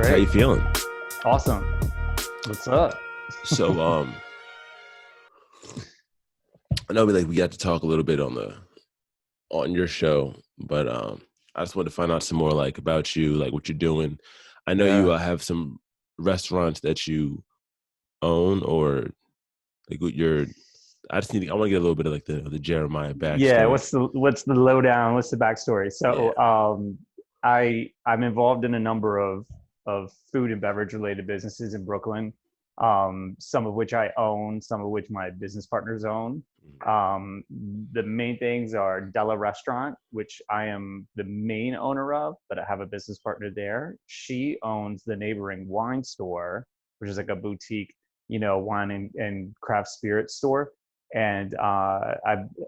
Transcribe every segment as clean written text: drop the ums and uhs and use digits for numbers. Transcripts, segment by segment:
How you Great. feeling? Awesome. What's up? So, I know we got to talk a little bit on your show, but I just wanted to find out some more about you, like what you're doing. I know you Yeah. have some restaurants that you own, or like what you're. I want to get a little bit of the Jeremiah Yeah. backstory. What's the lowdown? What's the backstory? Yeah. I'm involved in a number of food and beverage related businesses in Brooklyn. Some of which I own, some of which my business partners own. Um, the main things are Della Restaurant, which I am the main owner of, but I have a business partner there. She owns the neighboring wine store, which is like a boutique, wine and craft spirit store. And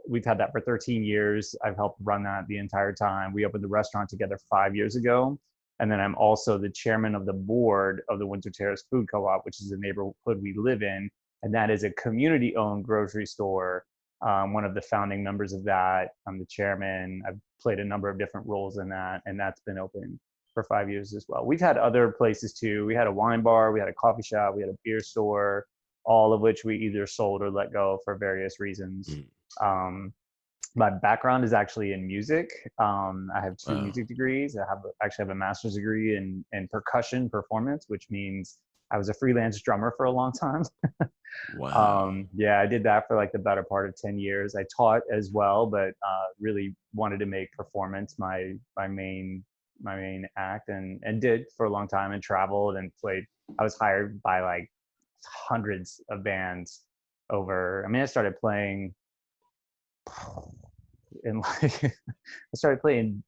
we've had that for 13 years. I've helped run that the entire time. We opened the restaurant together 5 years ago. And then I'm also the chairman of the board of the Windsor Terrace Food Co-op, which is the neighborhood we live in. And that is a community-owned grocery store. One of the founding members of that. I'm the chairman. I've played a number of different roles in that, and that's been open for 5 years as well. We've had other places too. We had a wine bar, we had a coffee shop, we had a beer store, all of which we either sold or let go for various reasons. Mm. Um, my background is actually in music. I have two Wow. music degrees. Actually have a master's degree in percussion performance, which means I was a freelance drummer for a long time. Wow. Yeah, I did that for like the better part of 10 years. I taught as well, but really wanted to make performance my main act, and did for a long time, and traveled and played. I was hired by like hundreds of bands over. I mean, I started playing in like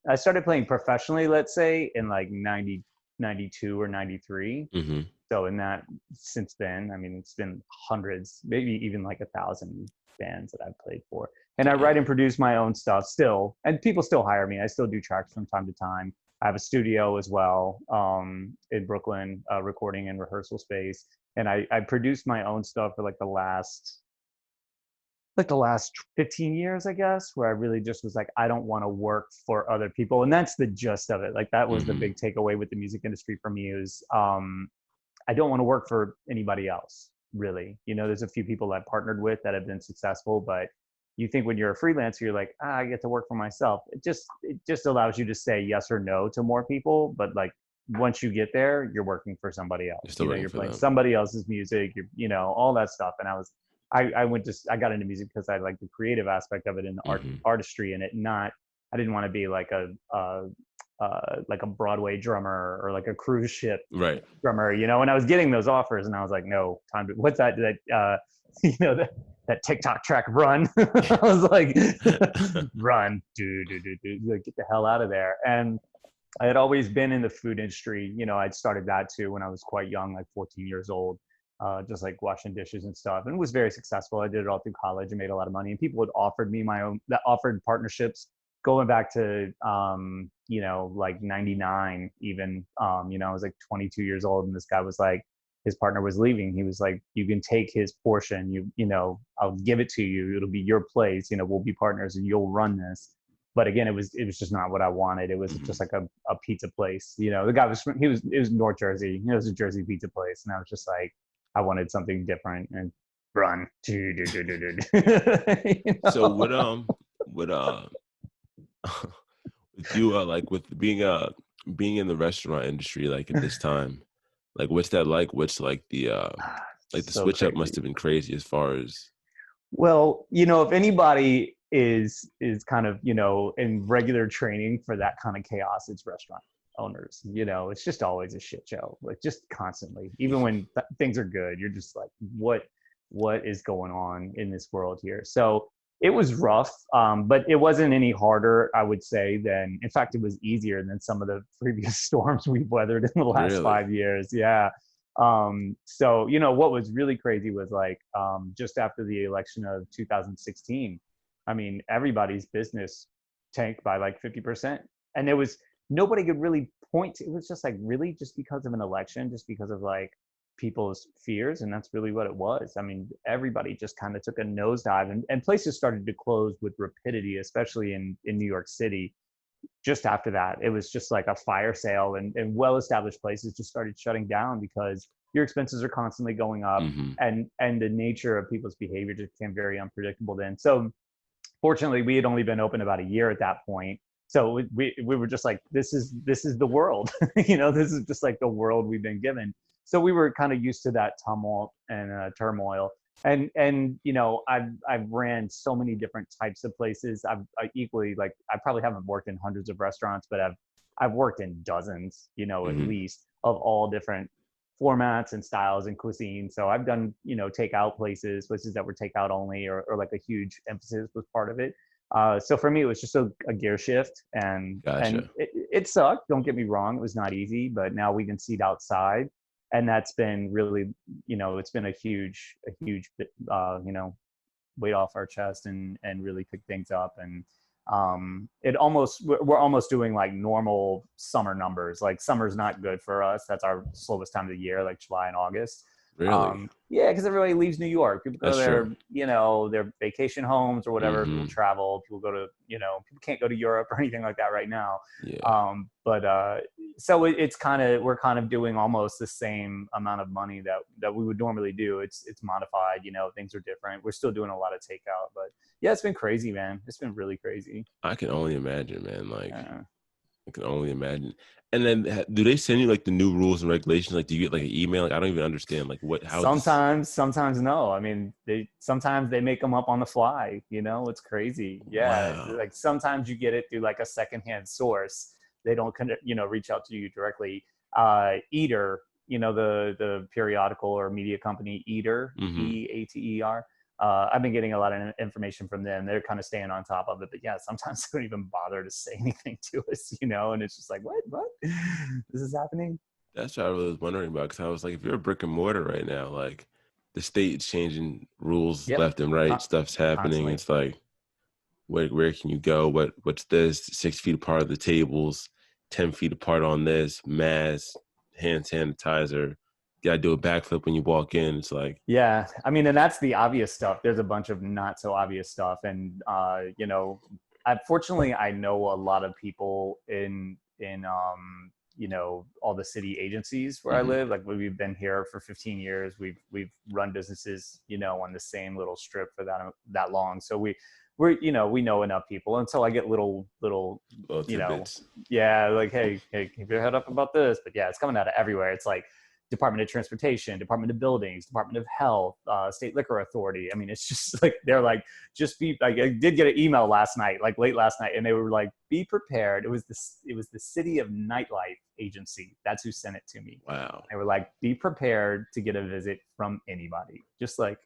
I started playing professionally, let's say, in like 92 or 93. Hmm. So in that, since then, I mean, it's been hundreds, maybe even like 1,000 bands that I've played for. And I write Damn. and produce my own stuff still, and people still hire me. I still do tracks from time to time. I have a studio as well, in Brooklyn, recording and rehearsal space. And I produced my own stuff for like the last 15 years, I guess, where I really just was like, I don't want to work for other people. And that's the gist of it. Like that was the Hmm. big takeaway with the music industry for me is, I don't want to work for anybody else, really. There's a few people I've partnered with that have been successful, but you think when you're a freelancer, you're like, I get to work for myself. It just allows you to say yes or no to more people. But like once you get there, you're working for somebody You're else. still working You're for playing them. somebody else's music, all that stuff. And I got into music because I like the creative aspect of it and the Hmm. artistry in it. I didn't want to be like a Broadway drummer or like a cruise ship Right. drummer, and I was getting those offers, and I was like, no, time to, what's that TikTok track, Run. I was like, run, like, get the hell out of there. And I had always been in the food industry. I'd started that too when I was quite young, like 14 years old, just like washing dishes and stuff, and was very successful. I did it all through college and made a lot of money. And people had offered me that offered partnerships going back to, like 99 even. I was like 22 years old, and this guy was like, his partner was leaving. He was like, you can take his portion. I'll give it to you. It'll be your place. We'll be partners and you'll run this. But again, it was just not what I wanted. It was Hmm. just like a pizza place. The guy it was North Jersey. It was a Jersey pizza place, and I was just like, I wanted something different and run. So what with you with being in the restaurant industry at this time, what's that like? What's the So switch up must crazy. have been crazy as far as. Well, if anybody is kind of, in regular training for that kind of chaos, it's restaurant owners. It's just always a shit show, like just constantly. Even when things are good, you're just like, what is going on in this world here? So it was rough, but it wasn't any harder, I would say, than, in fact, it was easier than some of the previous storms we've weathered in the last Really? 5 years. Yeah. So what was really crazy was like, just after the election of 2016, I mean, everybody's business tanked by like 50%. And there was nobody could really point to. It was just like, really, just because of an election, just because of like people's fears. And that's really what it was. I mean, everybody just kind of took a nosedive, and places started to close with rapidity, especially in New York City. just after that, it was just like a fire sale, and well-established places just started shutting down because your expenses are constantly going up, Hmm. and the nature of people's behavior just became very unpredictable then. So fortunately, we had only been open about a year at that point. So we were just like, this is the world, this is just like the world we've been given. So we were kind of used to that tumult and turmoil. And I've ran so many different types of places. I equally, like, I probably haven't worked in hundreds of restaurants, but I've worked in dozens, at Hmm. least, of all different formats and styles and cuisine. So I've done, takeout places that were takeout only, or like a huge emphasis was part of it. So for me, it was just a gear shift, and Gotcha. it sucked. Don't get me wrong; it was not easy, but now we can seat outside, and that's been really, it's been a huge, weight off our chest, and really pick things up. And we're almost doing like normal summer numbers. Like, summer's not good for us. That's our slowest time of the year, like July and August. Really? Yeah, because everybody leaves New York. People go to That's true. their vacation homes or whatever. People Hmm. travel. People go to, people can't go to Europe or anything like that right now. Yeah. But so it's kind of, we're kind of doing almost the same amount of money that we would normally do. It's modified. Things are different. We're still doing a lot of takeout, but yeah, it's been crazy, man. It's been really crazy. I can only imagine, man. Like, Uh, I can only imagine. And then, do they send you like the new rules and regulations? Like, do you get like an email? Like, I don't even understand. Like, how is this? sometimes no. I mean, sometimes they make them up on the fly. It's crazy. Yeah, Wow. like sometimes you get it through like a secondhand source. They don't reach out to you directly. Eater, the periodical or media company, Eater, Hmm. Eater. I've been getting a lot of information from them. They're kind of staying on top of it, but yeah, sometimes they don't even bother to say anything to us, and it's just like, what, this is happening. That's what I really was wondering about. Because I was like, if you're a brick and mortar right now, like the state's changing rules Yep. left and right, Con- stuff's happening. Constantly. It's like, where can you go? What's this? 6 feet apart of the tables, 10 feet apart on this, mask, hand sanitizer. You gotta do a backflip when you walk in. It's like, Yeah, I mean, and that's the obvious stuff. There's a bunch of not so obvious stuff, and fortunately, I know a lot of people in all the city agencies where I mhm, live. Like, we've been here for 15 years. We've run businesses, on the same little strip for that long. So we know enough people, and so I get little, little you know, tidbits. yeah, like, hey, keep your head up about this. But yeah, it's coming out of everywhere. It's like Department of Transportation, Department of Buildings, Department of Health, State Liquor Authority. I mean, it's just like, they're like, just be like, I did get an email last night, like late last night, and they were like, be prepared. It was the City of Nightlife Agency. That's who sent it to me. Wow. They were like, be prepared to get a visit from anybody. Just like,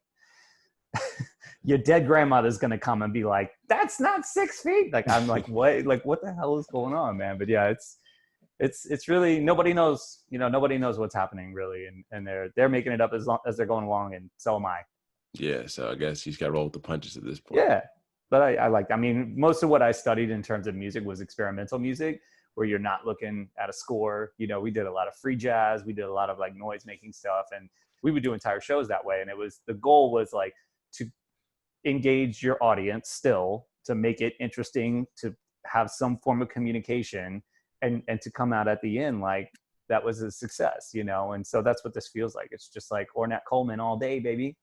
your dead grandmother's gonna come and be like, that's not 6 feet. Like, I'm like, what? Like, what the hell is going on, man? But yeah, it's really, nobody knows. Nobody knows what's happening really, and they're making it up as they're going along, and so am I. Yeah, so I guess you just gotta roll with the punches at this point. Yeah, but I mean, most of what I studied in terms of music was experimental music, where you're not looking at a score. We did a lot of free jazz. We did a lot of like noise making stuff, and we would do entire shows that way. And the goal was like to engage your audience still, to make it interesting, to have some form of communication, and to come out at the end like that was a success. And so that's what this feels like. It's just like Ornette Coleman all day, baby.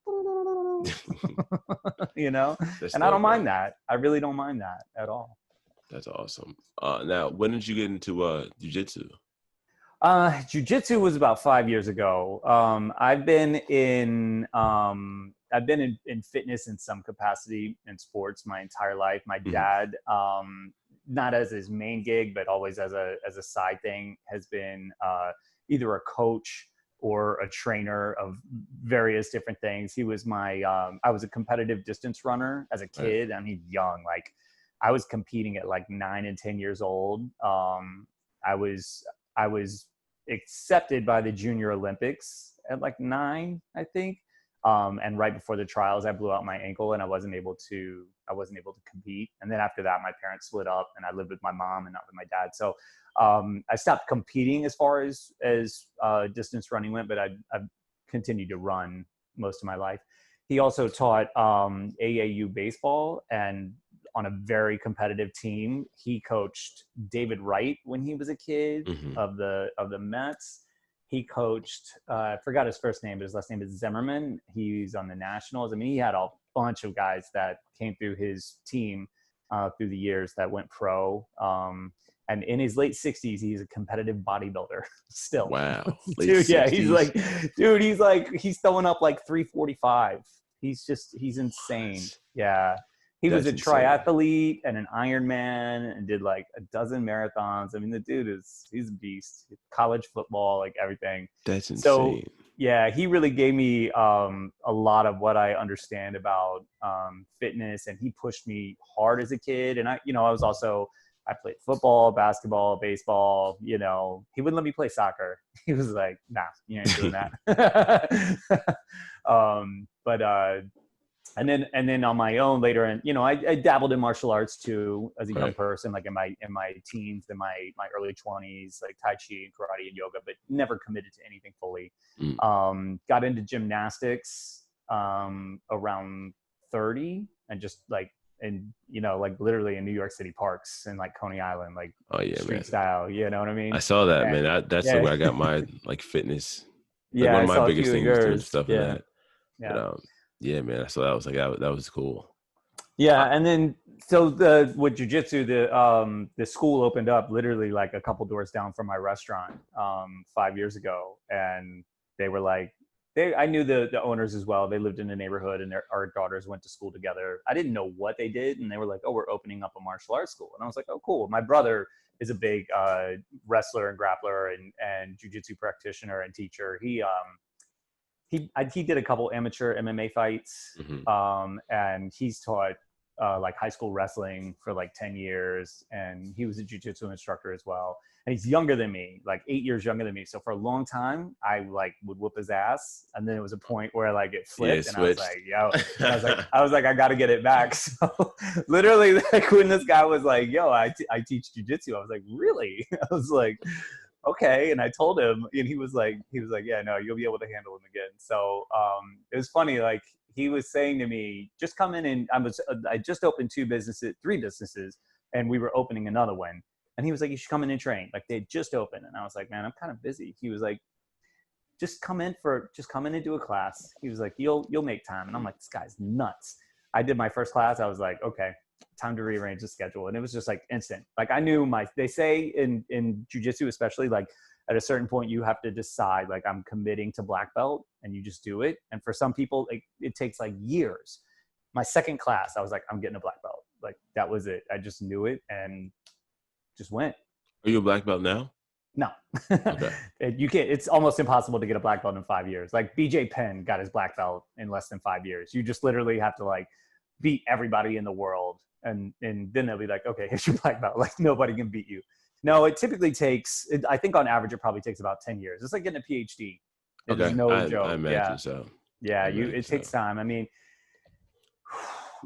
you know That's and I don't dope, mind man. that. I really don't mind that at all. That's awesome. Now, when did you get into jujitsu? Jiu-jitsu was about 5 years ago. I've been in fitness in some capacity in sports my entire life. My Mhm. dad, not as his main gig, but always as a side thing, has been either a coach or a trainer of various different things. He was I was a competitive distance runner as a Right. kid. I mean, young, like I was competing at like 9 and 10 years old. I was accepted by the Junior Olympics at like 9, I think. And right before the trials, I blew out my ankle, and I wasn't able to compete. And then after that, my parents split up, and I lived with my mom and not with my dad. So I stopped competing as far as distance running went, but I've continued to run most of my life. He also taught AAU baseball, and on a very competitive team. He coached David Wright when he was a kid Mm-hmm. of the Mets. He coached, I forgot his first name, but his last name is Zimmerman. He's on the Nationals. I mean, he had a bunch of guys that came through his team through the years that went pro. And in his late 60s, he's a competitive bodybuilder still. Wow. Late Dude, yeah, 60s. he's throwing up like 345. He's insane. What? Yeah. He was That's a insane. triathlete and an Ironman and did like a dozen marathons. I mean, the dude he's a beast. College football, like everything. That's So insane. yeah, he really gave me a lot of what I understand about fitness, and he pushed me hard as a kid. And I played football, basketball, baseball. You know, he wouldn't let me play soccer. He was like, "Nah, you ain't doing that." But and then on my own later, and I dabbled in martial arts too as a young Right. person, like in my teens, in my early 20s, like Tai Chi and karate and yoga, but never committed to anything fully. Mm. Got into gymnastics around 30, and just like, and like literally in New York City parks and like Coney Island, like Oh yeah, man. street style, you know what I I mean? saw that, And man. That's the yeah, way I got my like fitness. Like yeah, one I of my saw a biggest few of things was doing yours. stuff in Yeah, that. But yeah. yeah, man. I saw that. I was like, that was cool. Yeah, I, and then so with jujitsu, the school opened up literally like a couple doors down from my restaurant 5 years ago, and they were like, I knew the owners as well. They lived in the neighborhood, and our daughters went to school together. I didn't know what they did, and they were like, "Oh, we're opening up a martial arts school," and I was like, "Oh, cool." My brother is a big wrestler and grappler and jujitsu practitioner and teacher. He did a couple amateur MMA fights, mhm. and he's taught like high school wrestling for like 10 years, and he was a jiu-jitsu instructor as well. And he's younger than me, like 8 years younger than me. So for a long time, I like would whoop his ass, and then it was a point where like it Yeah, flipped, and I was switched. like, "Yo," and I got to get it back. So literally, like when this guy was like, "Yo, I teach jiu-jitsu," I was like, "Really?" I was like, okay. And I told him, and he was like, yeah, no, you'll be able to handle him again. So it was funny. Like he was saying to me, just come in, and I just opened three businesses, and we were opening another one. And he was like, you should come in and train. Like they just opened. And I was like, man, I'm kind of busy. He was like, just come in and do a class. He was like, you'll make time. And I'm like, this guy's nuts. I did my first class. I was like, okay, time to rearrange the schedule. And it was just like instant. Like I knew they say in jujitsu, especially, like at a certain point you have to decide, like, I'm committing to black belt, and you just do it. And for some people, like, it takes like years. My second class, I was like, I'm getting a black belt. Like that was it. I just knew it and just went. Are you a black belt now? No, Okay. you can't. It's almost impossible to get a black belt in 5 years. Like BJ Penn got his black belt in less than 5 years. You just literally have to like beat everybody in the world, and then they'll be like, okay, here's your black belt. Like nobody can beat you. No, it typically takes. I think on average, it probably takes about 10 years. It's like getting a PhD. It is Okay. no I joke. Yeah, imagine so. yeah. I imagine It so. takes time. I mean,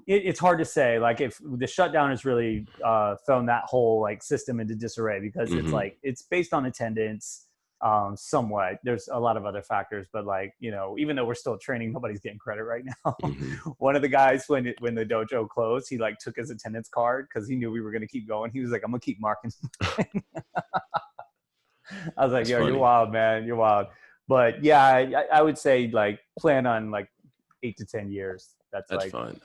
it's hard to say, like, if the shutdown has really thrown that whole like system into disarray, because it's Hmm. like it's based on attendance somewhat. There's a lot of other factors, but like, even though we're still training, nobody's getting credit right now. Hmm. One of the guys, when the dojo closed, he like took his attendance card because he knew we were going to keep going. He was like, I'm gonna keep marking. I was like, That's yo, you're funny. wild, man, you're wild. But yeah, I would say like plan on like 8 to 10 years. That's That's like, fine.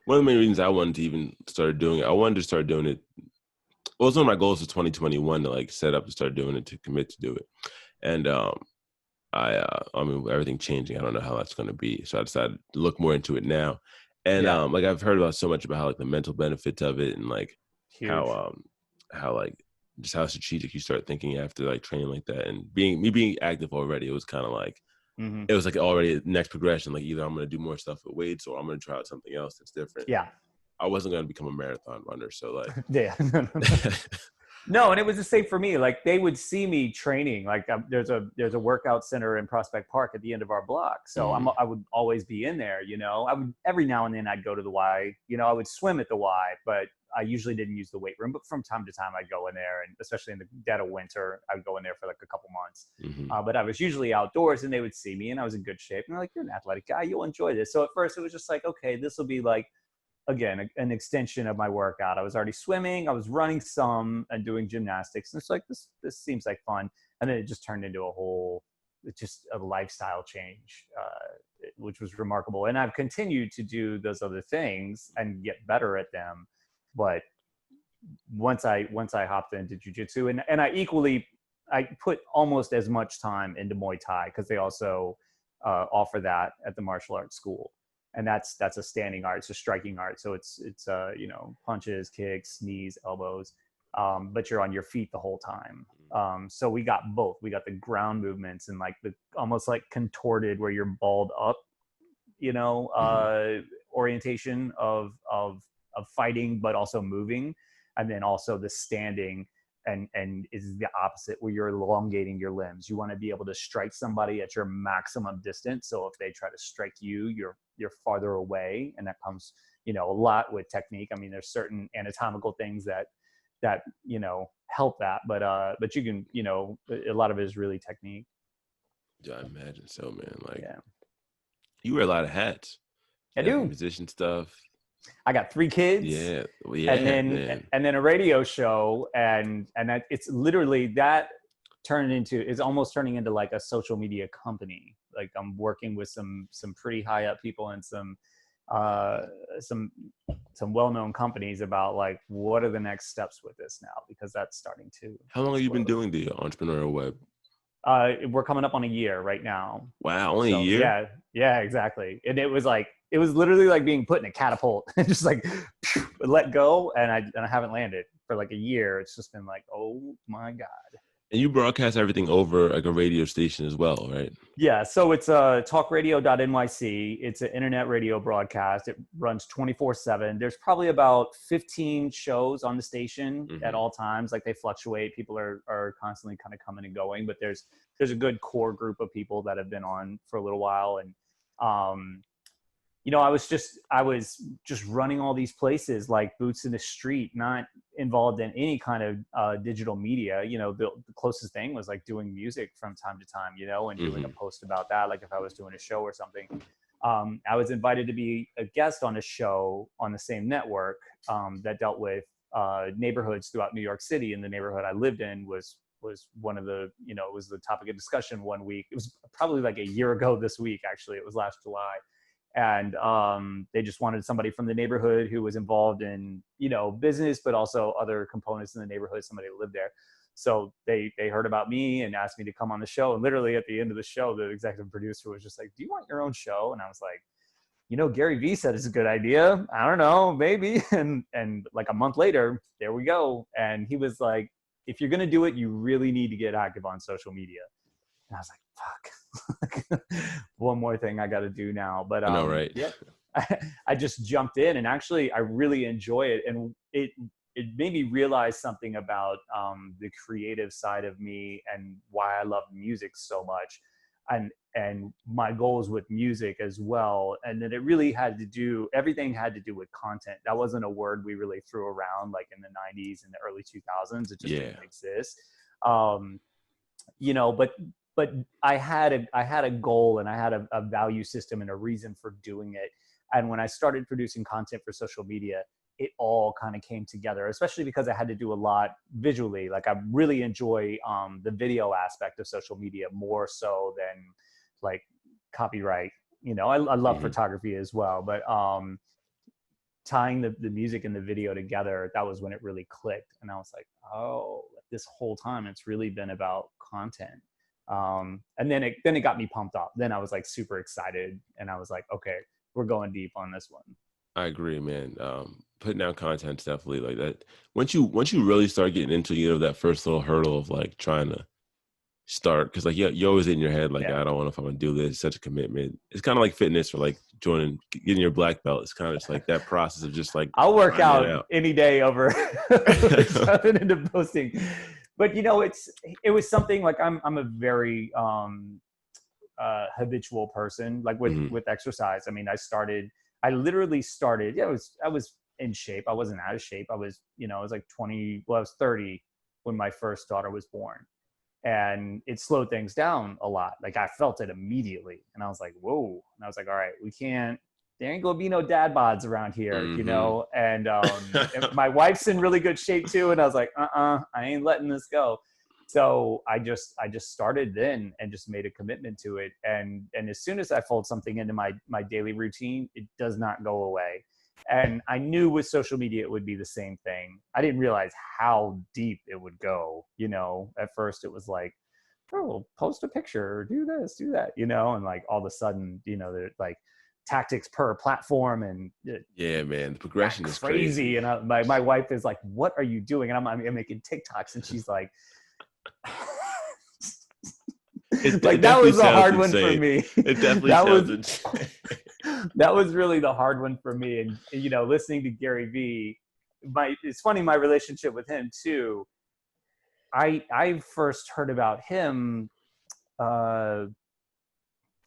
One of the main reasons I wanted to even start doing it, I wanted to start doing it. Well, it was one of my goals for 2021 to like set up to start doing it, to commit to do it. And I mean, with everything changing, I don't know how that's going to be. So I decided to look more into it now. And yeah, like I've heard about so much about how like the mental benefits of it, and like how huge. how like just how strategic you start thinking after like training like that. And being active already, it was kind of like Hmm. it was like already a next progression. Like either I'm going to do more stuff with weights, or I'm going to try out something else that's different. Yeah. I wasn't going to become a marathon runner, so like Yeah. No, and it was the same for me. Like they would see me training. Like there's a workout center in Prospect Park at the end of our block. So mhm, I would always be in there. I would every now and then I'd go to the Y. I would swim at the Y, but I usually didn't use the weight room. But from time to time I'd go in there, and especially in the dead of winter, I'd go in there for like a couple months. mhm, But I was usually outdoors, and they would see me, and I was in good shape. And they're like, "You're an athletic guy. You'll enjoy this." So at first it was just like, okay, this will be like again, an extension of my workout. I was already swimming, I was running some and doing gymnastics. And it's like, this seems like fun. And then it just turned into just a lifestyle change, which was remarkable. And I've continued to do those other things and get better at them. But once I hopped into jujitsu, and I put almost as much time into Muay Thai, because they also offer that at the martial arts school. And that's a standing art, it's a striking art. So it's punches, kicks, knees, elbows, but you're on your feet the whole time. So we got both. We got the ground movements and like the almost like contorted where you're balled up, orientation of fighting, but also moving. And then also the standing and is the opposite, where you're elongating your limbs. You want to be able to strike somebody at your maximum distance. So if they try to strike you, you're farther away. And that comes, a lot with technique. I mean, there's certain anatomical things that help that, but you can, a lot of it is really technique. Yeah, I imagine so, man. Like, yeah. You wear a lot of hats. I do. Musician stuff. I got 3 kids. Yeah, and then a radio show, and that it's literally that is almost turning into like a social media company. Like I'm working with some pretty high up people and some well-known companies about like what are the next steps with this now, because that's starting to. How long have you been doing the entrepreneurial web? We're coming up on a year right now. Wow, only a year? Yeah, exactly. And it was literally like being put in a catapult and just like let go, and I haven't landed for like a year. It's just been like, oh my God. And you broadcast everything over like a radio station as well, right? Yeah, so it's talkradio.nyc. It's an internet radio broadcast. It runs 24/7. There's probably about 15 shows on the station at all times. Like they fluctuate. People are constantly kind of coming and going, but there's a good core group of people that have been on for a little while. And I was just running all these places like boots in the street, not involved in any kind of digital media. The closest thing was like doing music from time to time, and doing a post about that. Like if I was doing a show or something, I was invited to be a guest on a show on the same network that dealt with neighborhoods throughout New York City. And the neighborhood I lived in was one of the, it was the topic of discussion one week. It was probably like a year ago this week, actually. It was last July. And they just wanted somebody from the neighborhood who was involved in, business, but also other components in the neighborhood, somebody who lived there. So they heard about me and asked me to come on the show. And literally at the end of the show, the executive producer was just like, do you want your own show? And I was like, Gary Vee said it's a good idea. I don't know, maybe. And like a month later, there we go. And he was like, if you're going to do it, you really need to get active on social media. And I was like, fuck, one more thing I got to do now. But I know, right? Yeah, I just jumped in, and actually I really enjoy it. And it made me realize something about the creative side of me and why I love music so much, and my goals with music as well. And then everything had to do with content. That wasn't a word we really threw around like in the 90s and the early 2000s. It just didn't exist. But I had a goal, and I had a value system and a reason for doing it. And when I started producing content for social media, it all kind of came together, especially because I had to do a lot visually. Like I really enjoy the video aspect of social media more so than like copyright. I love photography as well, but tying the music and the video together, that was when it really clicked. And I was like, oh, this whole time it's really been about content. And then it got me pumped up. Then I was like super excited, and I was like, okay, we're going deep on this one. I agree, man. Putting out content's definitely like that. Once you really start getting into, that first little hurdle of like trying to start, because like you're always in your head like, I don't know if I'm gonna do this. It's such a commitment. It's kind of like fitness, or like getting your black belt. It's kind of just like that process of just like I'll work out any day over jumping into posting. But it was something like I'm a very habitual person, like with exercise. I mean, I literally started. Yeah, I was in shape. I wasn't out of shape. I was I was like 20. Well, I was 30 when my first daughter was born, and it slowed things down a lot. Like I felt it immediately, and I was like, whoa. And I was like, all right, we can't there ain't gonna be no dad bods around here, you Mm-hmm. know. And my wife's in really good shape too, and I was like, I ain't letting this go. So I just started then and just made a commitment to it. And as soon as I fold something into my daily routine, it does not go away. And I knew with social media it would be the same thing. I didn't realize how deep it would go. You know, at first it was like, oh, post a picture, do this, do that, you know, and like all of a sudden, you know, they're like tactics per platform, and it Yeah, man, the got progression is crazy. crazy. And my wife is like, what are you doing? And I'm making TikToks, and she's like, It like that definitely was a sounds hard one for insane. me. It definitely that sounds was insane. that was really the hard one for me. And you know, listening to Gary Vee, it's funny, my relationship with him too. I first heard about him. Uh,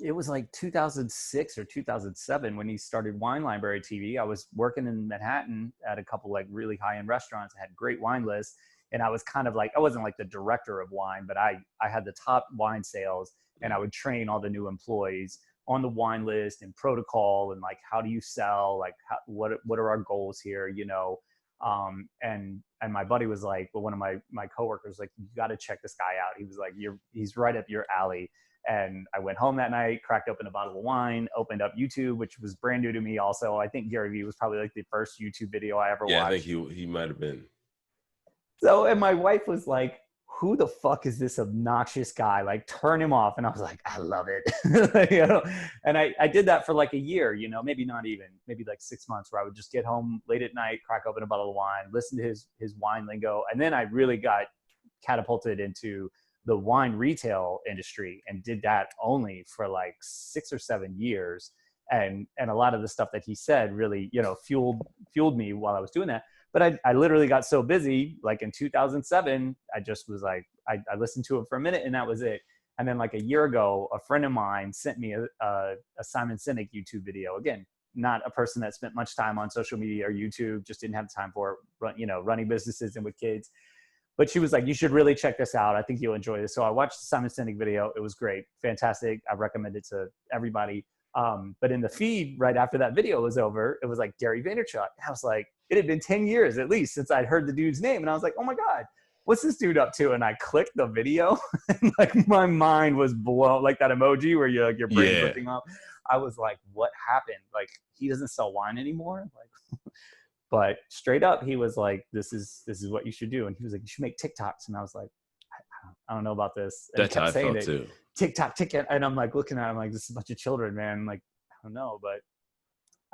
it was like 2006 or 2007 when he started Wine Library TV. I was working in Manhattan at a couple like really high end restaurants. I had great wine lists, and I was kind of like, I wasn't like the director of wine, but I had the top wine sales, and I would train all the new employees on the wine list and protocol and like how do you sell, like what are our goals here, you know. And my buddy was like, well, one of my coworkers was like, you got to check this guy out. He was like, he's right up your alley. And I went home that night, cracked open a bottle of wine, opened up YouTube, which was brand new to me also. I think Gary Vee was probably like the first YouTube video I ever Yeah, I think watched. he might have been. So, and my wife was like, who the fuck is this obnoxious guy? Like, turn him off. And I was like, I love it. You know? And I did that for like a year, you know, maybe not even, maybe like 6 months, where I would just get home late at night, crack open a bottle of wine, listen to his wine lingo. And then I really got catapulted into the wine retail industry and did that only for like 6 or 7 years. And a lot of the stuff that he said really, you know, fueled me while I was doing that. But I literally got so busy, like in 2007, I just was like, I listened to it for a minute and that was it. And then like a year ago, a friend of mine sent me a Simon Sinek YouTube video. Again, not a person that spent much time on social media or YouTube, just didn't have time for it, you know, running businesses and with kids. But she was like, you should really check this out. I think you'll enjoy this. So I watched the Simon Sinek video. It was great. Fantastic. I recommend it to everybody. But in the feed right after that video was over, it was like Gary Vaynerchuk. I was like, it had been 10 years at least since I'd heard the dude's name. And I was like, oh my God, what's this dude up to? And I clicked the video and like my mind was blown, like that emoji where you're like your brain's Yeah, lifting up. I was like, what happened? Like he doesn't sell wine anymore? Like but straight up, he was like, "This is what you should do," and he was like, "You should make TikToks." And I was like, "I don't know about this," and he that's how kept I saying felt it, too. TikTok, TikTok, and I'm like looking at him like, "This is a bunch of children, man." Like, I don't know, but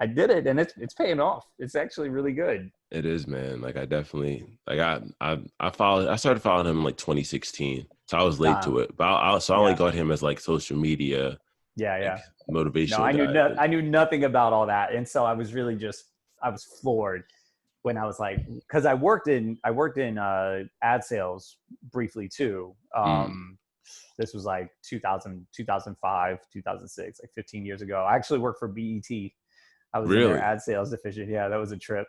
I did it, and it's paying off. It's actually really good. It is, man. Like I definitely like I started following him in like 2016, so I was late Uh, to it. But so I only yeah, got him as like social media yeah, like yeah. No, motivational guy. But I knew nothing about all that, and so I was really just I was floored when I was like, because I worked in ad sales briefly too. mm, This was like 2000, 2005, 2006, like 15 years ago. I actually worked for BET. I was in their really, ad sales division. Yeah, that was a trip.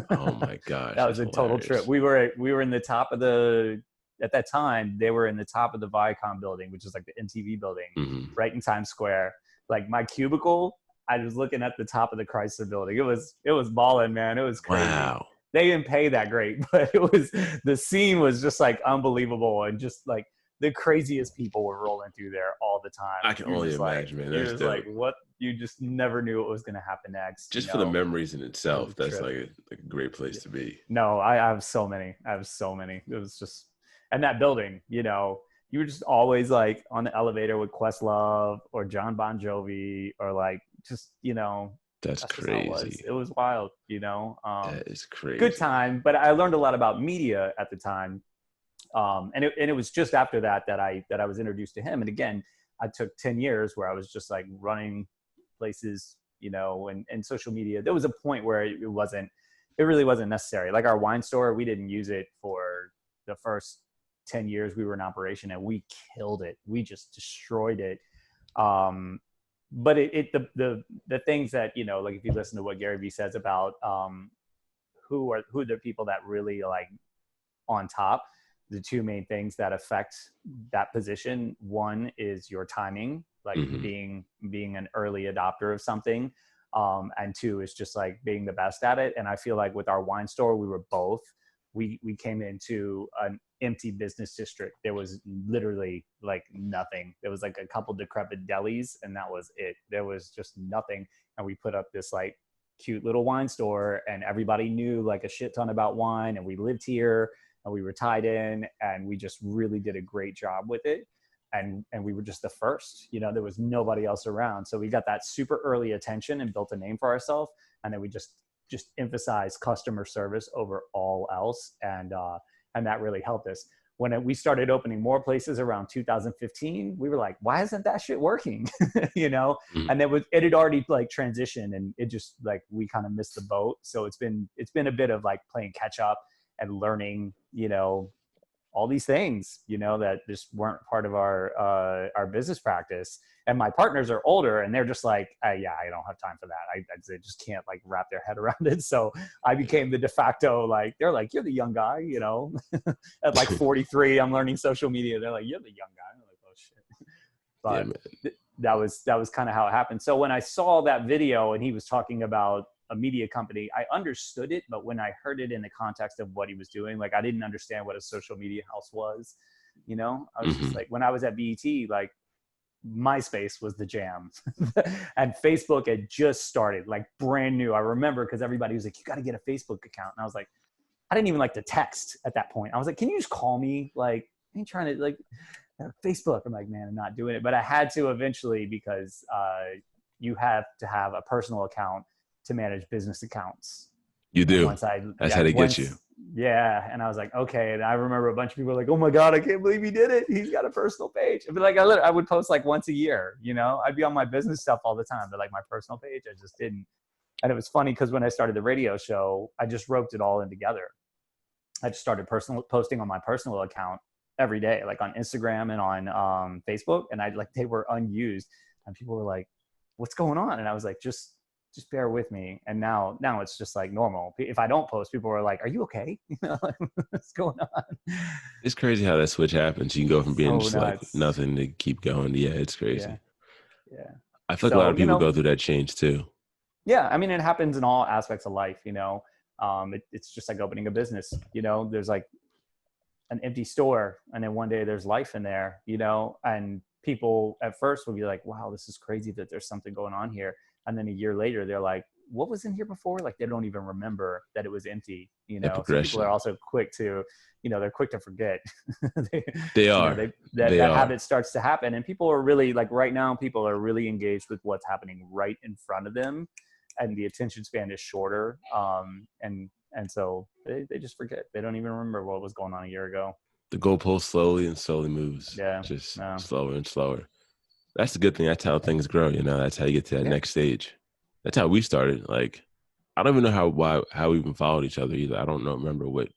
oh my gosh, That that's was a total trip. hilarious. We were in the top of the at that time they were in the top of the Viacom building, which is like the MTV building, Hmm. right in Times Square. Like my cubicle, I was looking at the top of the Chrysler building. It was balling, man. It was crazy. Wow, They didn't pay that great, but it was the scene was just like unbelievable and just like the craziest people were rolling through there all the time. I can You're only just like imagine, man. you're That's just like dope. what you just never knew what was going to happen next, you Just for the know. memories in It was itself, a that's trip. like a great place to be. No, I have so many. I have so many. It was just, and that building, you know, you were just always like on the elevator with Questlove or John Bon Jovi or like just, you know, That's that's just how it was. crazy. It was wild, you know. That is Good crazy. time, but I learned a lot about media at the time. And it was just after that I was introduced to him. And again, I took 10 years where I was just like running places, you know, and social media. There was a point where it really wasn't necessary. Like our wine store, we didn't use it for the first 10 years we were in operation, and we killed it. We just destroyed it. Um, but the things that, you know, like if you listen to what Gary Vee says about who are the people that really like on top, the two main things that affect that position, one is your timing, like Hmm. being an early adopter of something, and two is just like being the best at it. And I feel like with our wine store, we were both. We came into an empty business district. There was literally like nothing. There was like a couple decrepit delis, and that was it. There was just nothing. And we put up this like cute little wine store, and everybody knew like a shit ton about wine, and we lived here and we were tied in, and we just really did a great job with it. And we were just the first, you know, there was nobody else around. So we got that super early attention and built a name for ourselves. And then we just emphasized customer service over all else. And that really helped us. When we started opening more places around 2015, we were like, why isn't that shit working? You know? Mm. And it had already like transitioned, and it just like, we kind of missed the boat. So it's been a bit of like playing catch up and learning, you know, all these things, you know, that just weren't part of our business practice. And my partners are older, and they're just like, yeah, I don't have time for that. They just can't like wrap their head around it. So I became the de facto, like, they're like, you're the young guy, you know, at like 43, I'm learning social media. They're like, you're the young guy. I'm like, oh shit. But that was kind of how it happened. So when I saw that video and he was talking about a media company, I understood it, but when I heard it in the context of what he was doing, like I didn't understand what a social media house was. You know, I was just like, when I was at BET, like MySpace was the jam and Facebook had just started, like brand new. I remember because everybody was like, you got to get a Facebook account. And I was like, I didn't even like to text at that point. I was like, can you just call me? Like, I ain't trying to like Facebook. I'm like, man, I'm not doing it. But I had to eventually, because you have to have a personal account to manage business accounts. You do. That's how they get you. Yeah. And I was like, okay. And I remember a bunch of people were like, oh my God, I can't believe he did it. He's got a personal page. I'd be like, I would post like once a year, you know, I'd be on my business stuff all the time, but like my personal page, I just didn't. And it was funny because when I started the radio show, I just roped it all in together. I just started posting on my personal account every day, like on Instagram and on Facebook. And they were unused, and people were like, what's going on? And I was like, just bear with me. And now it's just like normal. If I don't post, people are like, are you okay? You know, like, what's going on? It's crazy how that switch happens. You can go from being just nuts. like nothing to keep going. Yeah, it's crazy. Yeah. I feel like a lot of people go through that change too. Yeah. I mean, it happens in all aspects of life, you know. It's just like opening a business, you know, there's like an empty store, and then one day there's life in there, you know, and people at first will be like, wow, this is crazy that there's something going on here. And then a year later, they're like, what was in here before? Like, they don't even remember that it was empty, you know? So people are also quick to, you know, they're quick to forget. They are. That habit starts to happen. And people are really, like right now, people are really engaged with what's happening right in front of them. And the attention span is shorter. And so they just forget. They don't even remember what was going on a year ago. The goalpost slowly moves. Yeah. Just slower and slower. That's the good thing. That's how things grow. You know, that's how you get to that next stage. That's how we started. Like, I don't even know how we even followed each other either. I don't remember what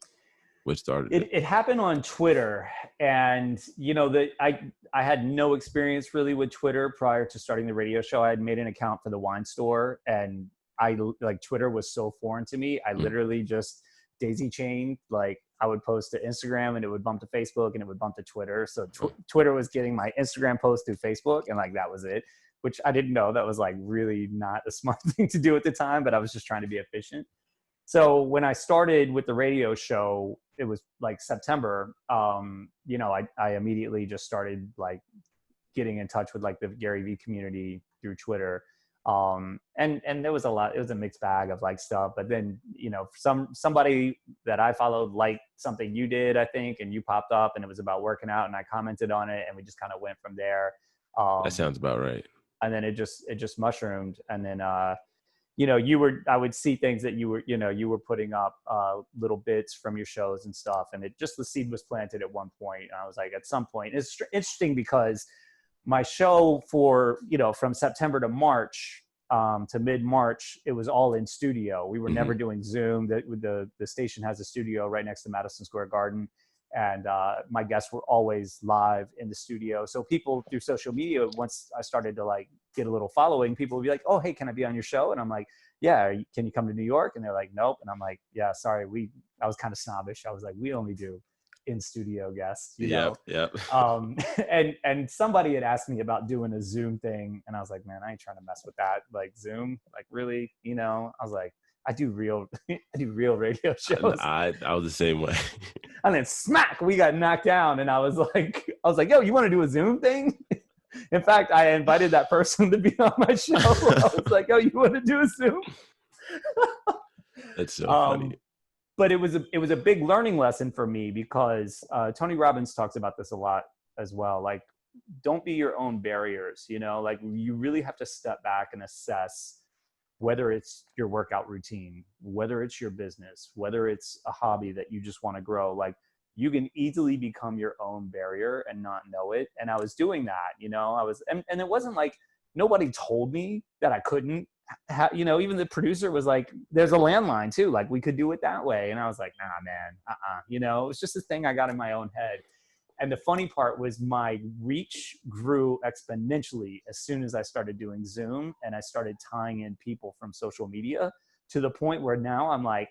started it. It happened on Twitter, and you know that I had no experience really with Twitter prior to starting the radio show. I had made an account for the wine store, and Twitter was so foreign to me. I literally just daisy chained, like I would post to Instagram and it would bump to Facebook and it would bump to Twitter. So Twitter was getting my Instagram post through Facebook, and like that was it, which I didn't know that was like really not a smart thing to do at the time, but I was just trying to be efficient. So when I started with the radio show, it was like September, you know, I immediately just started like getting in touch with like the Gary Vee community through Twitter. And there was it was a mixed bag of like stuff, but then, you know, somebody that I followed liked something you did, I think, and you popped up, and it was about working out, and I commented on it, and we just kind of went from there. That sounds about right. And then it just mushroomed. And then, you know, I would see things that you were putting up, little bits from your shows and stuff. And the seed was planted at one point. And I was like, at some point, it's interesting because my show from September to March, to mid-March, it was all in studio. We were never doing Zoom. The station has a studio right next to Madison Square Garden. And my guests were always live in the studio. So people through social media, once I started to like get a little following, people would be like, oh, hey, can I be on your show? And I'm like, yeah, can you come to New York? And they're like, nope. And I'm like, yeah, sorry. I was kind of snobbish. I was like, we only do in studio guest, you Yep. know. Yep. And somebody had asked me about doing a Zoom thing, and I was like, man, I ain't trying to mess with that. Like Zoom, like really, you know. I was like, I do real I do real radio shows. I was the same way. And then smack, we got knocked down, and I was like, yo, you want to do a Zoom thing? In fact, I invited that person to be on my show. I was like, oh, you want to do a Zoom? That's so Um, funny. but it was a big learning lesson for me because Tony Robbins talks about this a lot as well. Like, don't be your own barriers. You know, like you really have to step back and assess whether it's your workout routine, whether it's your business, whether it's a hobby that you just want to grow. Like, you can easily become your own barrier and not know it. And I was doing that, you know. And it wasn't like nobody told me that I couldn't. You know, even the producer was like, there's a landline too, like we could do it that way. And I was like, nah, man, you know. It's just a thing I got in my own head. And the funny part was my reach grew exponentially as soon as I started doing Zoom and I started tying in people from social media, to the point where now I'm like,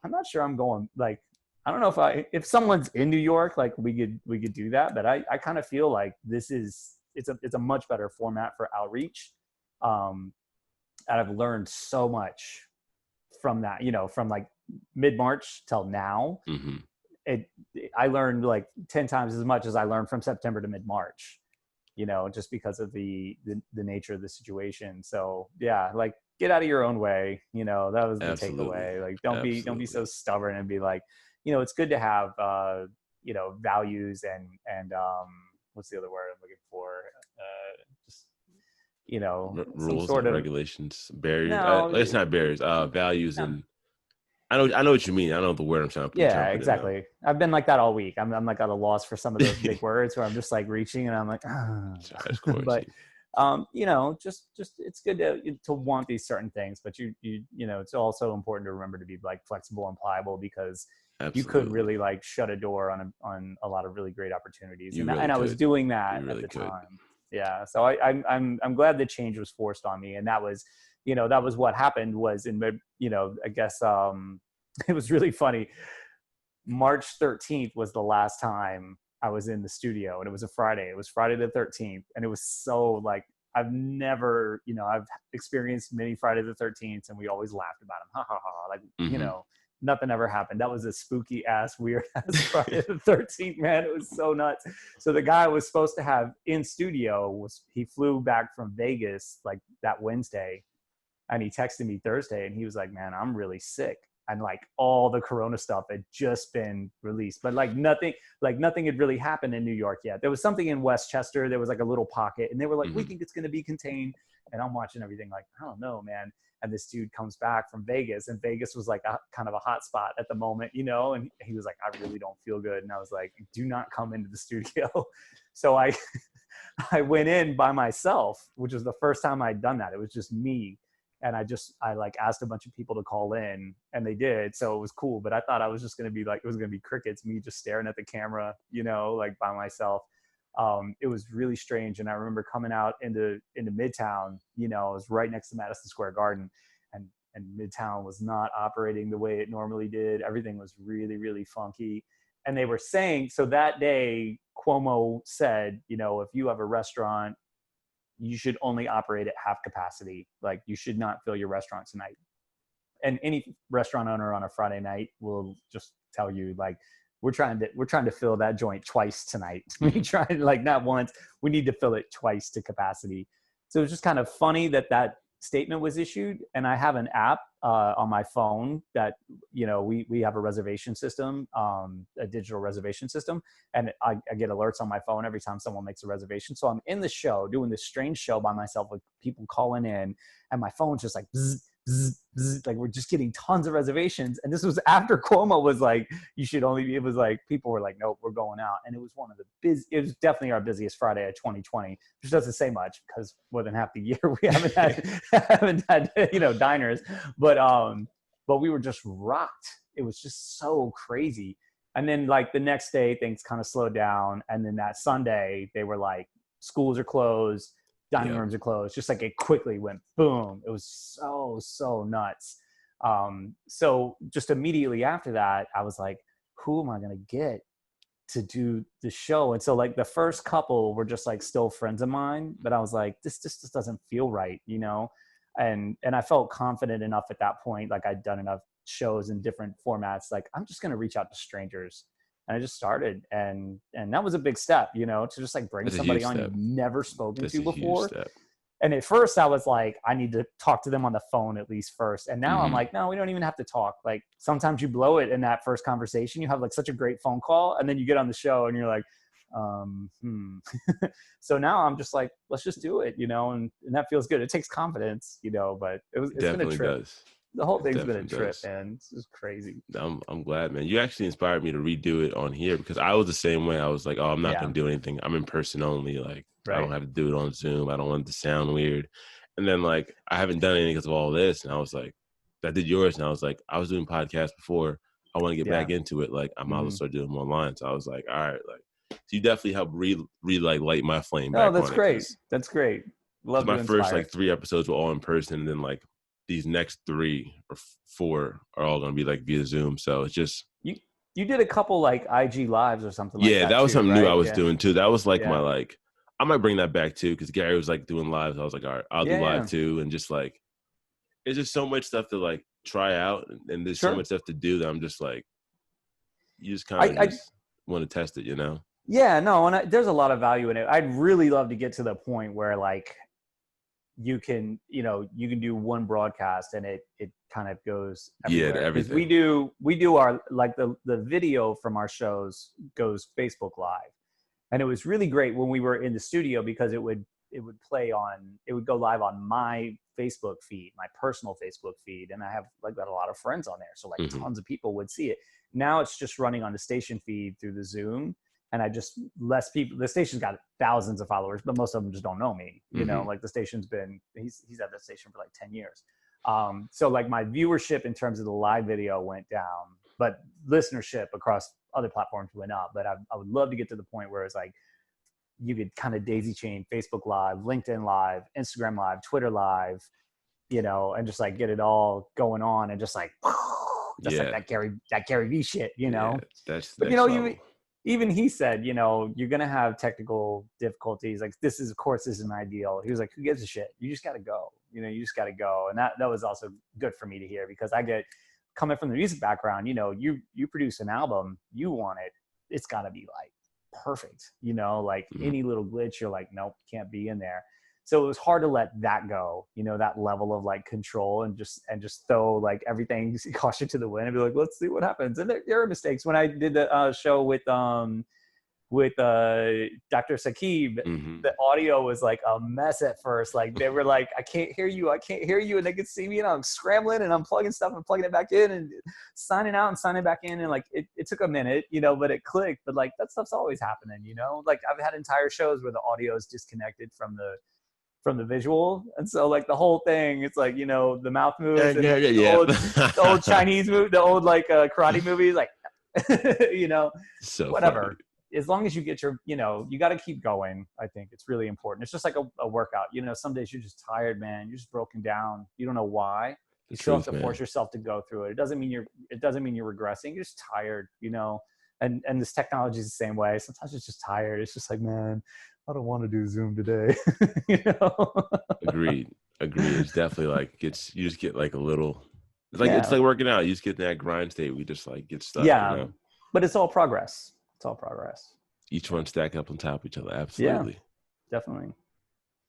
I'm not sure I'm going, like, I don't know if someone's in New York, like we could do that. But I kind of feel like it's a much better format for outreach. Um, and I've learned so much from that, you know, from like mid-March till now. Hmm. I learned like 10 times as much as I learned from September to mid-March, you know, just because of the nature of the situation. So yeah, like get out of your own way. You know, that was the Absolutely. takeaway. Like, don't be so Absolutely. stubborn and be like, you know, it's good to have, you know, values and what's the other word I'm looking for? Just, you know, some Rules sort and of, regulations, barriers. no, It's not barriers. Values no. and I know what you mean. I know the word I'm trying Yeah, to put it now. exactly. I've been like that all week. I'm like at a loss for some of those big words where I'm just like reaching and I'm like, ah. Trash But quarantine. you know, just it's good to want these certain things, but you know, it's also important to remember to be like flexible and pliable, because you could Absolutely. really like shut a door on a lot of really great opportunities. You And really I was could. doing that You at really the could. time. Yeah. So I'm glad the change was forced on me. And that was, you know, that was what happened was you know, I guess it was really funny. March 13th was the last time I was in the studio, and it was a Friday. It was Friday the 13th. And it was so like, I've never, you know, I've experienced many Friday the 13th and we always laughed about them. Ha ha ha. Like, you Hmm. know, nothing ever happened. That was a spooky ass, weird ass Friday the 13th, man. It was so nuts. So the guy I was supposed to have in studio he flew back from Vegas like that Wednesday, and he texted me Thursday and he was like, man, I'm really sick. And like all the corona stuff had just been released, but like nothing had really happened in New York yet. There was something in Westchester, there was like a little pocket, and they were like, we Hmm. think it's going to be contained. And I'm watching everything like, I don't know, man. And this dude comes back from Vegas, and Vegas was like a kind of a hot spot at the moment, you know. And he was like, I really don't feel good. And I was like, do not come into the studio. So I went in by myself, which was the first time I'd done that. It was just me. And I like asked a bunch of people to call in, and they did. So it was cool. But I thought I was just going to be like, it was going to be crickets, me just staring at the camera, you know, like by myself. It was really strange. And I remember coming out into Midtown, you know, I was right next to Madison Square Garden, and Midtown was not operating the way it normally did. Everything was really, really funky. And they were saying, so that day, Cuomo said, you know, if you have a restaurant, you should only operate at half capacity. Like, you should not fill your restaurant tonight. And any restaurant owner on a Friday night will just tell you, like, we're trying to fill that joint twice tonight. We Hmm. try, like, not once, we need to fill it twice to capacity. So it's just kind of funny that statement was issued. And I have an app on my phone that, you know, we have a reservation system, a digital reservation system, and I get alerts on my phone every time someone makes a reservation. So I'm in the show doing this strange show by myself with people calling in, and my phone's just like bzz, bzz, bzz, like we're just getting tons of reservations. And this was after Cuomo was like, you should only be, it was like people were like, nope, we're going out. And it was one of the it was definitely our busiest Friday of 2020, which doesn't say much because more than half the year we haven't had, you know, diners. But we were just rocked. It was just so crazy. And then like the next day things kind of slowed down, and then that Sunday they were like, schools are closed, dining Yep. rooms are closed. Just like it quickly went boom. It was so nuts. So just immediately after that I was like, who am I going to get to do the show. And so like the first couple were just like still friends of mine, but I was like, this just doesn't feel right, you know? And I felt confident enough at that point, like I'd done enough shows in different formats, like I'm just gonna reach out to strangers. And I just started, and that was a big step, you know, to just like bring That's a somebody huge on step. you've never spoken That's to a huge before. step. And at first I was like, I need to talk to them on the phone at least first. And now I'm Mhm. like, no, we don't even have to talk. Like sometimes you blow it in that first conversation. You have like such a great phone call, and then you get on the show and you're like, hmm. So now I'm just like, let's just do it, you know, and that feels good. It takes confidence, you know, but It it's been a definitely trip. does. The whole It thing's been a definitely trip, does. man. This is crazy. I'm glad, man. You actually inspired me to redo it on here because I was the same way. I was like, oh, I'm not Yeah. gonna do anything. I'm in person only. Like, I don't Right. have to do it on Zoom. I don't want it to sound weird. And then like I haven't done anything because of all this. And I was like, I did yours, and I was like, I was doing podcasts before. I want to get Yeah. back into it. Like, I might as well Hmm. start doing them online. So I was like, all right, like, so you definitely helped like light my flame Oh, back that's on it great. because That's great. Love my to first inspire. like 3 episodes were all in person, and then like these next 3 or 4 are all gonna be like via Zoom. So it's just You you did a couple like IG lives or something like yeah, that that was too, something new I right? was Yeah. doing too. That was like my Yeah. like I might bring that back too because Gary was like doing lives. I was like, all right, I'll do Yeah. live Yeah. too, and just like it's just so much stuff to like try out, and there's so Sure. much stuff to do that I'm just like you just kind of I just want to test it, you know? Yeah, no, and there's a lot of value in it. I'd really love to get to the point where like you can, you know, you can do one broadcast and it kind of goes Yeah, to everywhere, because we everything. do our like the video from our shows goes Facebook Live. And it was really great when we were in the studio because it would play on, it would go live on my Facebook feed, my personal Facebook feed, and I have like got a lot of friends on there, so like Hmm. tons of people would see it. Now it's just running on the station feed through the Zoom, and I just less people. The station's got thousands of followers, but most of them just don't know me. You know, Hmm. like the station's been he's at the station for like 10 years. So like my viewership in terms of the live video went down, but listenership across other platforms went up. But I would love to get to the point where it's like you could kind of daisy chain Facebook Live, LinkedIn Live, Instagram Live, Twitter Live, you know, and just like get it all going on and just like just like Yeah, that Gary V shit, you yeah, know. that's But you next know, level. even he said, you know, you're gonna have technical difficulties. Like this is, of course, isn't ideal. He was like, who gives a shit? You just got to go. You know, you just got to go. And that was also good for me to hear, because I get, coming from the music background, you know, you produce an album, you want it, it's got to be like perfect. You know, like Mhm. any little glitch, you're like, nope, can't be in there. So it was hard to let that go, you know, that level of like control, and just throw like everything caution to the wind and be like, let's see what happens. And there are mistakes. When I did the show with Dr. Sakib, Mhm. the audio was like a mess at first. Like they were like, I can't hear you, and they could see me, and I'm scrambling and I'm plugging stuff and plugging it back in and signing out and signing back in, and like it took a minute, you know, but it clicked. But like that stuff's always happening, you know. Like I've had entire shows where the audio is disconnected from the visual, and so like the whole thing, it's like, you know, the mouth Yeah, moves, and yeah, the yeah. old Chinese move, the old like karate movies, like you know, So funny. whatever. As long as you get your, you know, you got to keep going. I think it's really important. It's just like a workout. You know, some days you're just tired, man. You're just broken down. You don't know why. The You still have truth, to force man. yourself to go through it. It doesn't mean you're regressing. You're just tired, you know. And this technology is the same way. Sometimes it's just tired. It's just like, man, I don't want to do Zoom today. You know. Agreed. Agreed. It's definitely like you just get like a little. It's Yeah. like working out. You just get in that grind state. We just like get stuck. You Yeah. know, But it's all progress. It's all progress. each one stack up on top of each other. Yeah, Absolutely. definitely.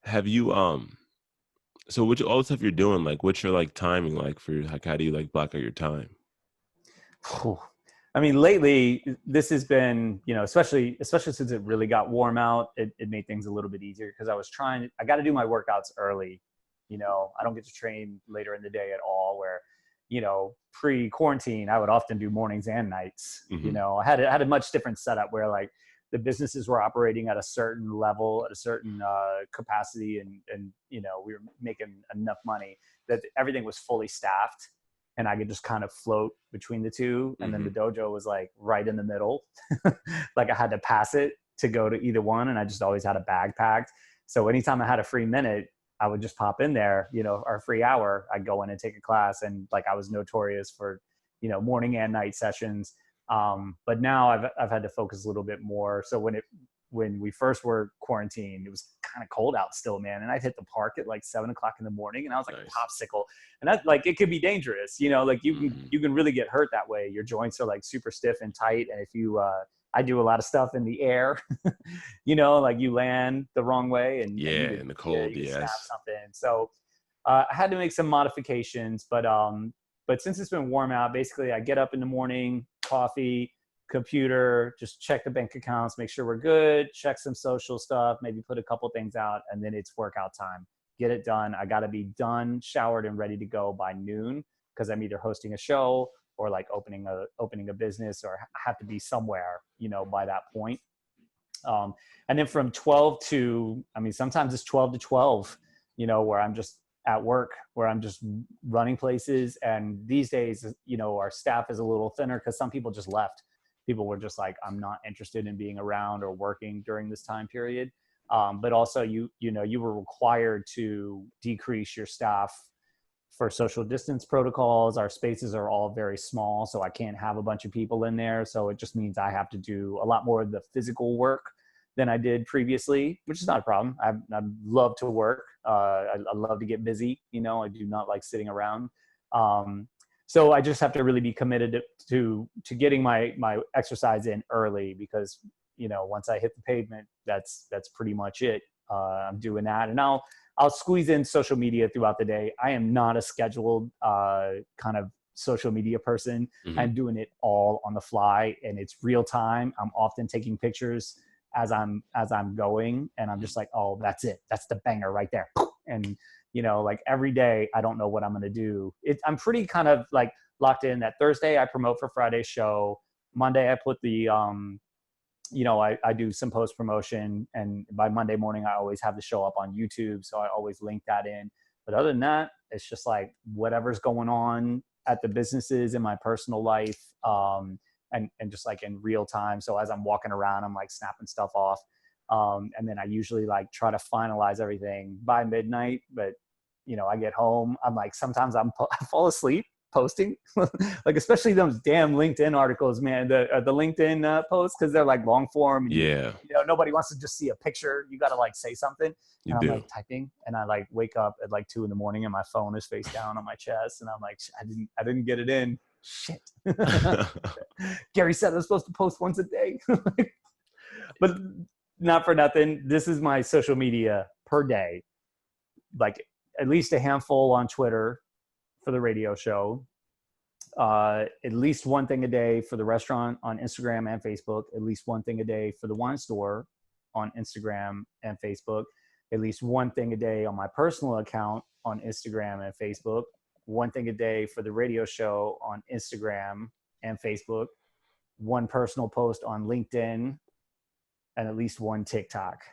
Have you So what all the stuff you're doing? Like, what's your like timing like for like how do you like block out your time? Whew. I mean, lately this has been, you know, especially since it really got warm out, it made things a little bit easier, because I got to do my workouts early. You know, I don't get to train later in the day at all, where, you know, pre-quarantine, I would often do mornings and nights. You Hmm. know, I had a much different setup where like the businesses were operating at a certain level, at a certain capacity, and, you know, we were making enough money that everything was fully staffed, and I could just kind of float between the two. And then Hmm. the dojo was like right in the middle. Like I had to pass it to go to either one. And I just always had a bag packed. So anytime I had a free minute, I would just pop in there, you know, our free hour, I'd go in and take a class. And like I was notorious for, you know, morning and night sessions. But now I've had to focus a little bit more. So when we first were quarantined, it was kind of cold out still, man. And I'd hit the park at like 7 o'clock in the morning, and I was like Nice. a popsicle. And that, like, it could be dangerous, like you can really get hurt that way. Your joints are like super stiff and tight. And if you, I do a lot of stuff in the air, like you land the wrong way and Yeah, you could, in the cold, you could snap yes. something. So I had to make some modifications, but since it's been warm out, basically I get up in the morning, coffee, computer, just check the bank accounts, make sure we're good, check some social stuff, maybe put a couple things out, and then it's workout time. Get it done. I got to be done, showered, and ready to go by noon, because I'm either hosting a show or like opening a business, or have to be somewhere, by that point. And then from 12 to, sometimes it's 12 to 12, where I'm just at work, where I'm just running places. And these days, our staff is a little thinner because some people just left. People were just like, I'm not interested in being around or working during this time period. But also you were required to decrease your staff for social distance protocols. Our spaces are all very small, so I can't have a bunch of people in there. So it just means I have to do a lot more of the physical work than I did previously, which is not a problem. I love to work. I love to get busy. I do not like sitting around. So I just have to really be committed to getting my exercise in early, because once I hit the pavement, that's pretty much it. I'm doing that, and I'll squeeze in social media throughout the day. I am not a scheduled kind of social media person. Mm-hmm. I'm doing it all on the fly, and it's real time. I'm often taking pictures as I'm going, and I'm just like, oh, that's it. That's the banger right there. And like every day, I don't know what I'm going to do. I'm pretty kind of like locked in that Thursday I promote for Friday's show. Monday I put the I do some post promotion, and by Monday morning, I always have the show up on YouTube. So I always link that in. But other than that, it's just like whatever's going on at the businesses in my personal life, and just like in real time. So as I'm walking around, I'm like snapping stuff off. And then I usually like try to finalize everything by midnight. But, I get home, I'm like, sometimes I fall asleep posting, like especially those damn LinkedIn articles, man, the LinkedIn posts, because they're like long form. And yeah. Nobody wants to just see a picture. You got to like say something. You and do. I'm like typing, and I like wake up at like 2 a.m. and my phone is face down on my chest. And I'm like, I didn't get it in. Shit. Gary said I was supposed to post once a day. But not for nothing, this is my social media per day. Like at least a handful on Twitter for the radio show, at least one thing a day for the restaurant on Instagram and Facebook, at least one thing a day for the wine store on Instagram and Facebook, at least one thing a day on my personal account on Instagram and Facebook, one thing a day for the radio show on Instagram and Facebook, one personal post on LinkedIn, and at least one TikTok.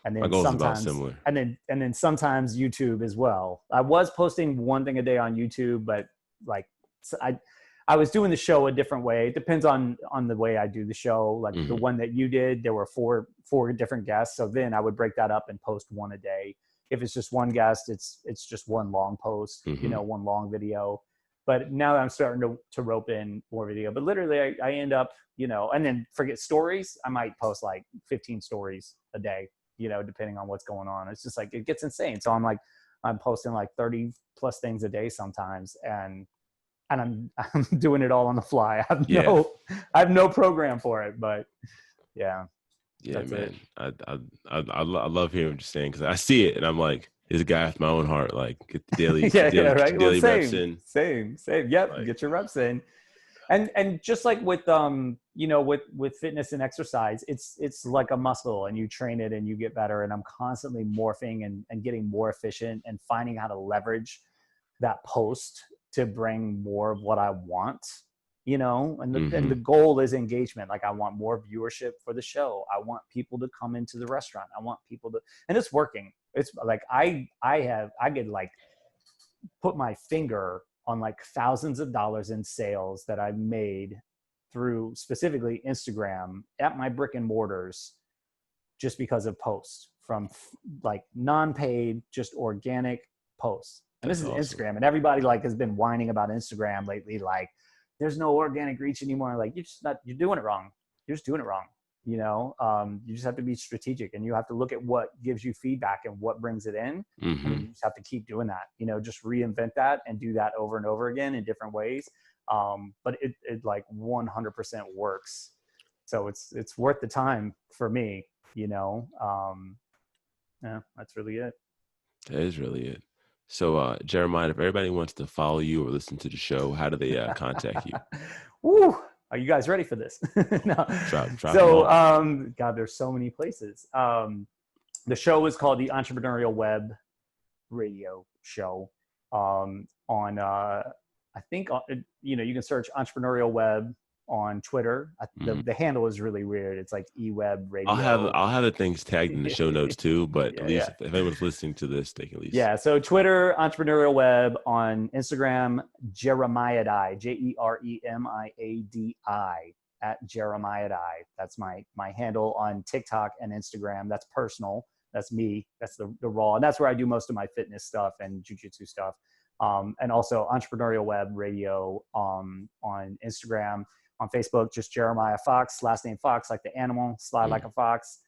And then sometimes, and then sometimes YouTube as well. I was posting one thing a day on YouTube, but like I was doing the show a different way. It depends on the way I do the show. Like the one that you did, there were four different guests. So then I would break that up and post one a day. If it's just one guest, it's just one long post, one long video. But now I'm starting to rope in more video. But literally I end up, and then forget stories. I might post like 15 stories a day, depending on what's going on. It's just like, it gets insane. So I'm posting like 30 plus things a day sometimes. And I'm doing it all on the fly. I have no program for it, but yeah. Yeah, man. I love hearing what you're saying, because I see it and I'm like, this guy after my own heart. Like, get the daily, right. daily reps in. Same. Yep, like, get your reps in. And just like with with fitness and exercise, it's like a muscle, and you train it and you get better. And I'm constantly morphing and getting more efficient and finding how to leverage that post to bring more of what I want. And the goal is engagement. Like I want more viewership for the show. I want people to come into the restaurant. I want people to, and it's working. It's like, I get like put my finger on like thousands of dollars in sales that I've made through specifically Instagram at my brick and mortars, just because of posts from like non-paid, just organic posts. And this is awesome. Instagram, and everybody like has been whining about Instagram lately. Like, there's no organic reach anymore. Like you're doing it wrong. You're just doing it wrong. You just have to be strategic, and you have to look at what gives you feedback and what brings it in. And then you just have to keep doing that, just reinvent that and do that over and over again in different ways. But it like 100% works. So it's worth the time for me, yeah, that's really it. That is really it. So, Jeremiah, if everybody wants to follow you or listen to the show, how do they contact you? Woo! Are you guys ready for this? No. Drop So, them off. God, there's so many places. The show is called the Entrepreneurial Web Radio Show. I think you can search Entrepreneurial Web on Twitter. The handle is really weird. It's like eWeb Radio. I'll have the things tagged in the show notes too, but at least if anyone's listening to this, they can at least. Yeah. So Twitter, Entrepreneurial Web. On Instagram, Jeremiadai, Jeremiadi @Jeremiadai. That's my handle. On TikTok and Instagram, that's personal. That's me. That's the raw, and that's where I do most of my fitness stuff and jujitsu stuff. And also Entrepreneurial Web Radio on Instagram. On Facebook, just Jeremiah Fox, last name Fox, like the animal, slide like a fox.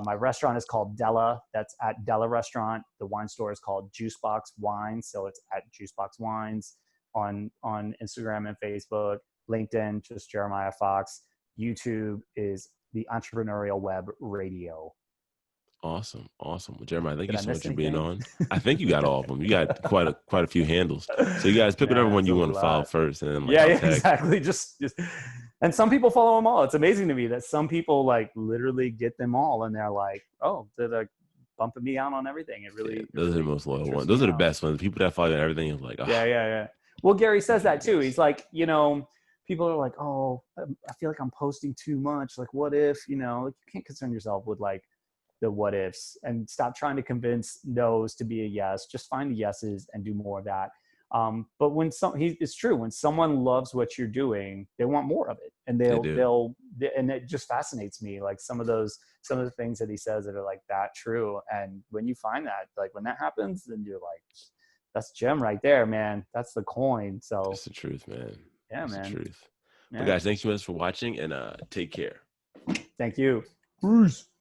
My restaurant is called Della. That's at Della Restaurant. The wine store is called Juicebox Wines. So it's at Juicebox Wines on Instagram and Facebook. LinkedIn, just Jeremiah Fox. YouTube is the Entrepreneurial Web Radio. Awesome. Well, Jeremiah, thank you so much for being on. I think you got all of them. You got quite a few handles. So you guys pick whatever one you want to follow first, and then exactly. Just and some people follow them all. It's amazing to me that some people like literally get them all, and they're like, oh, they're like bumping me out on everything. It really those are the most loyal ones. Those are the best ones. People that follow everything is like, oh. Yeah. Well, Gary says that too. He's like, people are like, oh, I feel like I'm posting too much. Like, what if, you can't concern yourself with like the what ifs, and stop trying to convince no's to be a yes. Just find the yeses and do more of that. But when it's true, when someone loves what you're doing, they want more of it, and and it just fascinates me. Like some of the things that he says that are like that true. And when you find that, like when that happens, then you're like, that's gem right there, man. That's the coin. So that's the truth, man. Yeah, that's man. The truth. Yeah. But guys, thanks so much for watching, and take care. Thank you. Peace.